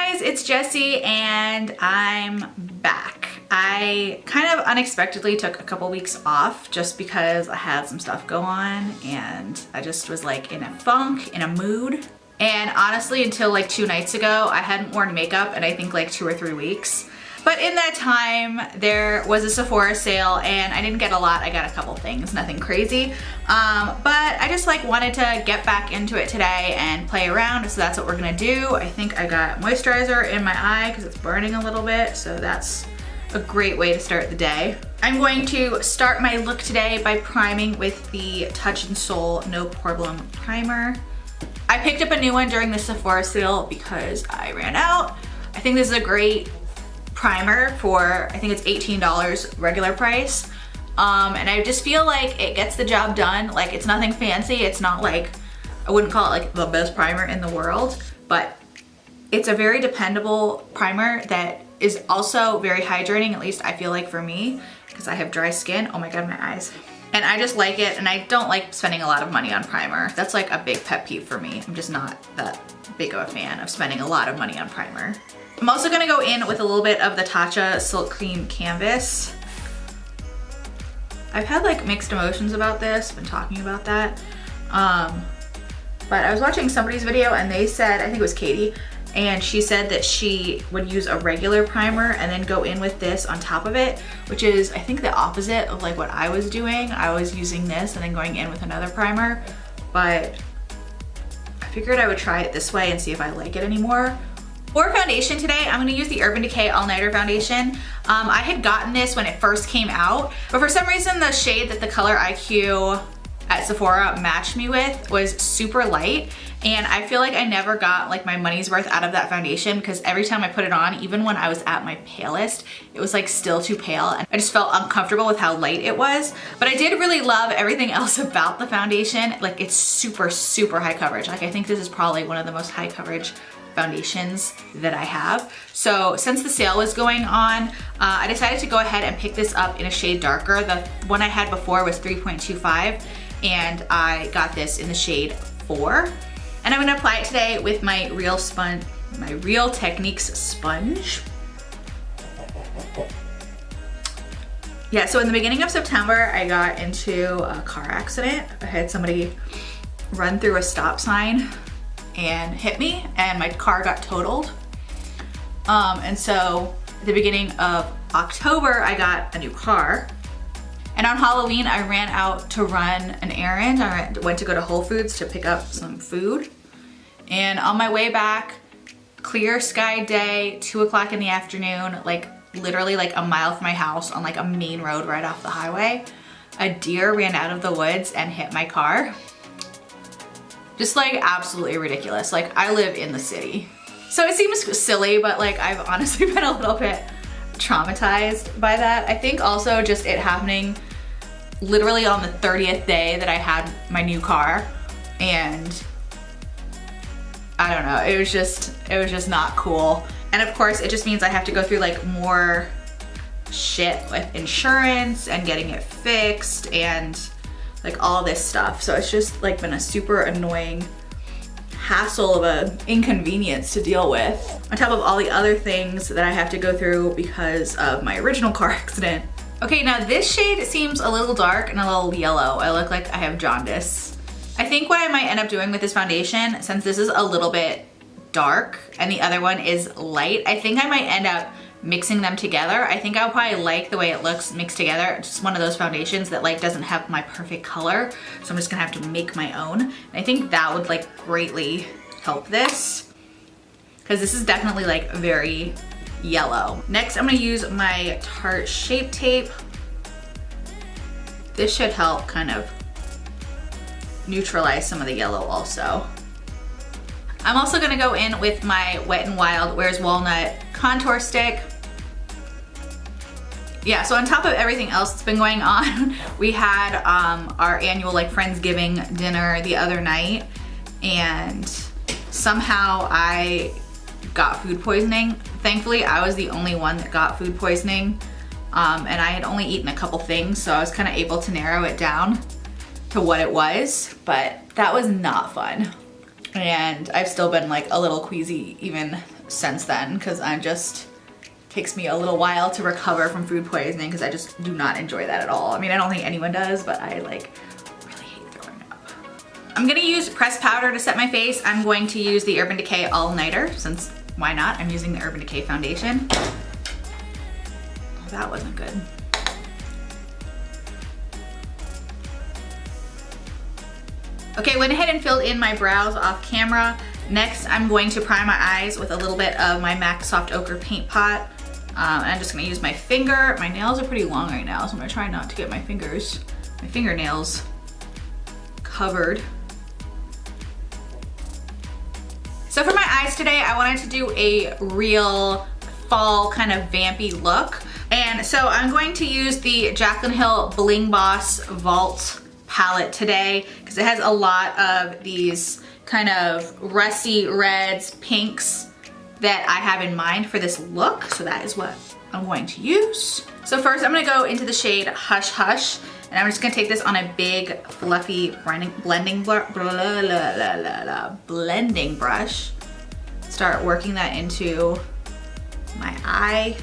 guys, it's Jessie and I'm back. I kind of unexpectedly took a couple weeks off just because I had some stuff go on and I just was like in a funk, in a mood. And honestly, until like 2 nights ago, I hadn't worn makeup in I think like 2 or 3 weeks. But in that time, there was a Sephora sale and I didn't get a lot. I got a couple things, nothing crazy. But I just like wanted to get back into it today and play around. So that's what we're gonna do. I think I got moisturizer in my eye because it's burning a little bit. So that's a great way to start the day. I'm going to start my look today by priming with the Touch in Soul No Poreblem Primer. I picked up a new one during the Sephora sale because I ran out. I think this is a great primer for, I think it's $18 regular price. And I just feel like it gets the job done. Like it's nothing fancy. It's not like, I wouldn't call it like the best primer in the world, but it's a very dependable primer that is also very hydrating, at least I feel like for me, because I have dry skin. Oh my God, my eyes. And I just like it, and I don't like spending a lot of money on primer. That's like a big pet peeve for me. I'm just not that big of a fan of spending a lot of money on primer. I'm also gonna go in with a little bit of the Tatcha Silk Cream Canvas. I've had like mixed emotions about this, been talking about that. But I was watching somebody's video and they said, I think it was Katie, and she said that she would use a regular primer and then go in with this on top of it, which is I think the opposite of like what I was doing. I was using this and then going in with another primer, but I figured I would try it this way and see if I like it anymore. For foundation today, I'm gonna use the Urban Decay All Nighter Foundation. I had gotten this when it first came out, but for some reason the shade that the Color IQ at Sephora matched me with was super light, and I feel like I never got like my money's worth out of that foundation because every time I put it on, even when I was at my palest, it was like still too pale and I just felt uncomfortable with how light it was. But I did really love everything else about the foundation. Like it's super, super high coverage. Like I think this is probably one of the most high coverage foundations that I have. So since the sale was going on, I decided to go ahead and pick this up in a shade darker. The one I had before was 3.25 and I got this in the shade 4. And I'm gonna apply it today with my Real Techniques sponge. Yeah, so in the beginning of September, I got into a car accident. I had somebody run through a stop sign and hit me and my car got totaled. And so at the beginning of October, I got a new car. And on Halloween, I ran out to run an errand. I went to go to Whole Foods to pick up some food. And on my way back, clear sky day, 2 o'clock in the afternoon, like literally like a mile from my house on like a main road right off the highway, a deer ran out of the woods and hit my car. Just like absolutely ridiculous. Like I live in the city. So it seems silly, but like I've honestly been a little bit traumatized by that. I think also just it happening literally on the 30th day that I had my new car, and I don't know, it was just not cool. And of course it just means I have to go through like more shit with insurance and getting it fixed and like all this stuff. So it's just like been a super annoying hassle of an inconvenience to deal with, on top of all the other things that I have to go through because of my original car accident. Okay, now this shade seems a little dark and a little yellow. I look like I have jaundice. I think what I might end up doing with this foundation, since this is a little bit dark and the other one is light, I think I might end up mixing them together. I think I'll probably like the way it looks mixed together. It's just one of those foundations that like doesn't have my perfect color, so I'm just gonna have to make my own. And I think that would like greatly help this, because this is definitely like very yellow. Next, I'm gonna use my Tarte Shape Tape. This should help kind of neutralize some of the yellow also. I'm also gonna go in with my Wet n Wild Where's Walnut contour stick. Yeah, so on top of everything else that's been going on, we had our annual like Friendsgiving dinner the other night, and somehow I got food poisoning. Thankfully, I was the only one that got food poisoning, and I had only eaten a couple things, so I was kind of able to narrow it down to what it was, but that was not fun. And I've still been like a little queasy even since then because I'm just, takes me a little while to recover from food poisoning because I just do not enjoy that at all. I mean, I don't think anyone does, but I like really hate throwing up. I'm gonna use pressed powder to set my face. I'm going to use the Urban Decay All Nighter since why not? I'm using the Urban Decay foundation. Oh, that wasn't good. Okay, went ahead and filled in my brows off camera. Next, I'm going to prime my eyes with a little bit of my MAC Soft Ochre Paint Pot. I'm just gonna use my finger. My nails are pretty long right now, so I'm gonna try not to get my fingernails covered. So for my eyes today, I wanted to do a real fall kind of vampy look. And so I'm going to use the Jaclyn Hill Bling Boss Vault palette today because it has a lot of these kind of rusty reds, pinks that I have in mind for this look. So that is what I'm going to use. So first I'm gonna go into the shade Hush Hush, and I'm just gonna take this on a big fluffy blending brush. Start working that into my eye.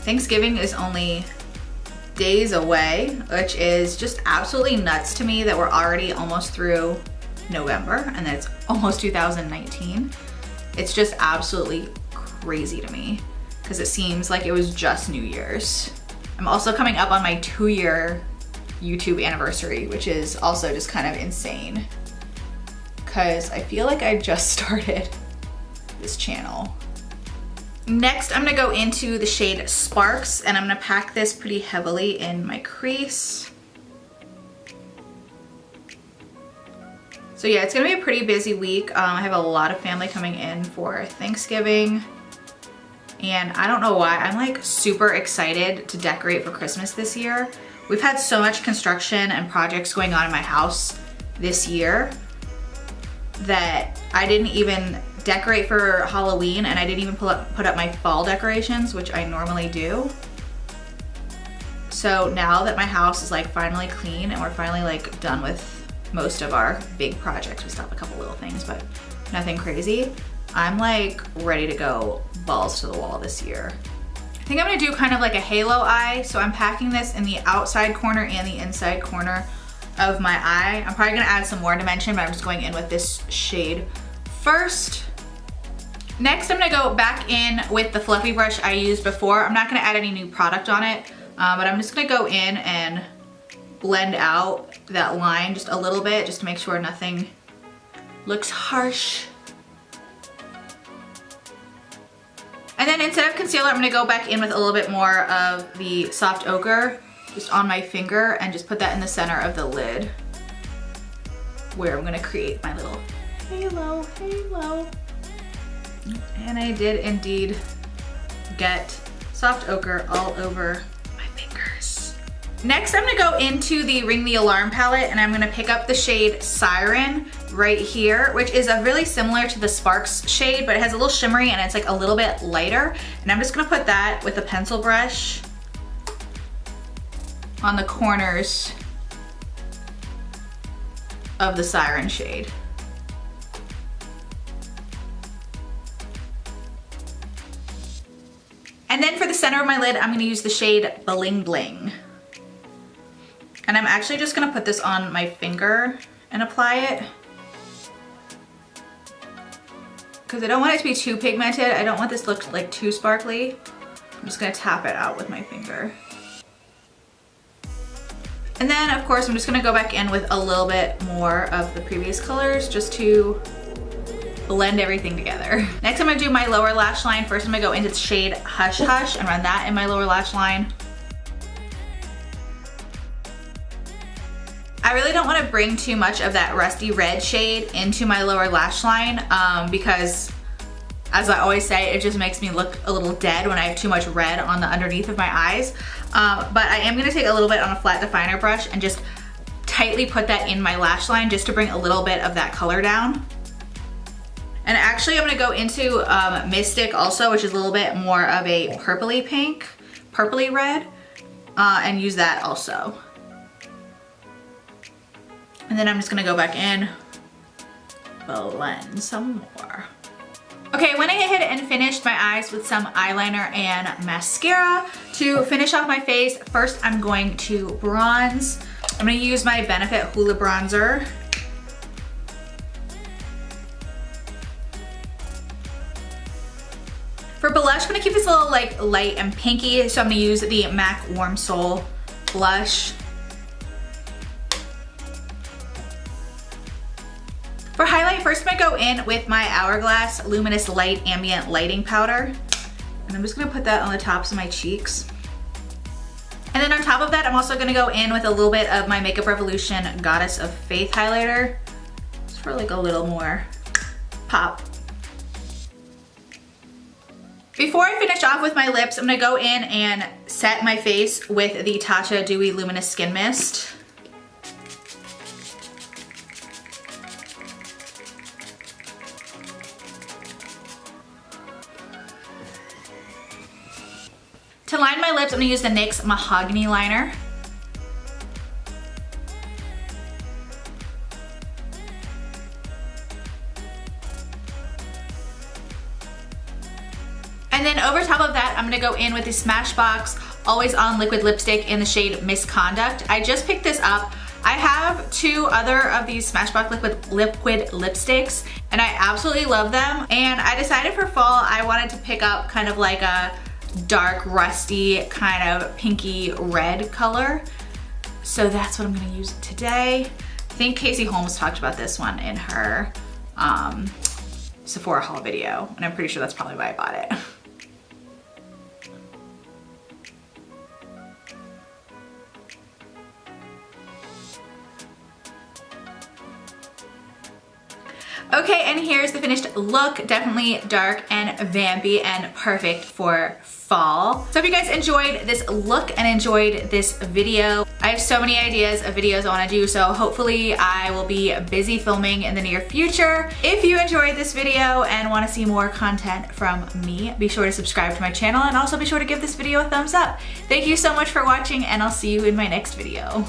Thanksgiving is only days away, which is just absolutely nuts to me that we're already almost through November and that it's almost 2019. It's just absolutely crazy to me because it seems like it was just New Year's. I'm also coming up on my 2-year YouTube anniversary, which is also just kind of insane because I feel like I just started this channel. Next, I'm gonna go into the shade Sparks, and I'm gonna pack this pretty heavily in my crease. So yeah, it's gonna be a pretty busy week. I have a lot of family coming in for Thanksgiving, and I don't know why, I'm like super excited to decorate for Christmas this year. We've had so much construction and projects going on in my house this year that I didn't even decorate for Halloween, and I didn't even put up my fall decorations, which I normally do. So now that my house is like finally clean and we're finally like done with most of our big projects, we still have a couple little things, but nothing crazy. I'm like ready to go balls to the wall this year. I think I'm gonna do kind of like a halo eye. So I'm packing this in the outside corner and the inside corner of my eye. I'm probably gonna add some more dimension, but I'm just going in with this shade first. Next, I'm gonna go back in with the fluffy brush I used before. I'm not gonna add any new product on it, but I'm just gonna go in and blend out that line just a little bit, just to make sure nothing looks harsh. And then instead of concealer, I'm gonna go back in with a little bit more of the soft ochre, just on my finger, and just put that in the center of the lid, where I'm gonna create my little halo. And I did indeed get soft ochre all over my fingers. Next, I'm gonna go into the Ring the Alarm palette, and I'm gonna pick up the shade Siren right here, which is a really similar to the Sparks shade, but it has a little shimmery and it's like a little bit lighter. And I'm just gonna put that with a pencil brush on the corners of the Siren shade. And then for the center of my lid, I'm gonna use the shade Bling Bling. And I'm actually just gonna put this on my finger and apply it, because I don't want it to be too pigmented. I don't want this to look like too sparkly. I'm just gonna tap it out with my finger. And then of course, I'm just gonna go back in with a little bit more of the previous colors just to blend everything together. Next, I'm gonna do my lower lash line. First, I'm gonna go into the shade Hush Hush and run that in my lower lash line. I really don't wanna bring too much of that rusty red shade into my lower lash line because, as I always say, it just makes me look a little dead when I have too much red on the underneath of my eyes. But I am gonna take a little bit on a flat definer brush and just tightly put that in my lash line just to bring a little bit of that color down. And actually I'm gonna go into Mystic also, which is a little bit more of a purpley pink, purpley red, and use that also. And then I'm just gonna go back in, blend some more. Okay, I went ahead and finished my eyes with some eyeliner and mascara. To finish off my face, first I'm going to bronze. I'm gonna use my Benefit Hoola bronzer. For blush, I'm gonna keep this a little like light and pinky, so I'm gonna use the MAC Warm Soul blush. For highlight, first I'm gonna go in with my Hourglass Luminous Light Ambient Lighting Powder. And I'm just gonna put that on the tops of my cheeks. And then on top of that, I'm also gonna go in with a little bit of my Makeup Revolution Goddess of Faith highlighter. Just for like a little more pop. Before I finish off with my lips, I'm gonna go in and set my face with the Tatcha Dewy Luminous Skin Mist. To line my lips, I'm gonna use the NYX Mahogany Liner. And then over top of that, I'm gonna go in with the Smashbox Always On Liquid Lipstick in the shade Misconduct. I just picked this up. I have 2 other of these Smashbox liquid lipsticks, and I absolutely love them. And I decided for fall, I wanted to pick up kind of like a dark, rusty, kind of pinky red color. So that's what I'm gonna use today. I think Casey Holmes talked about this one in her Sephora haul video, and I'm pretty sure that's probably why I bought it. Okay, and here's the finished look. Definitely dark and vampy and perfect for fall. So if you guys enjoyed this look and enjoyed this video, I have so many ideas of videos I wanna do, so hopefully I will be busy filming in the near future. If you enjoyed this video and wanna see more content from me, be sure to subscribe to my channel and also be sure to give this video a thumbs up. Thank you so much for watching, and I'll see you in my next video.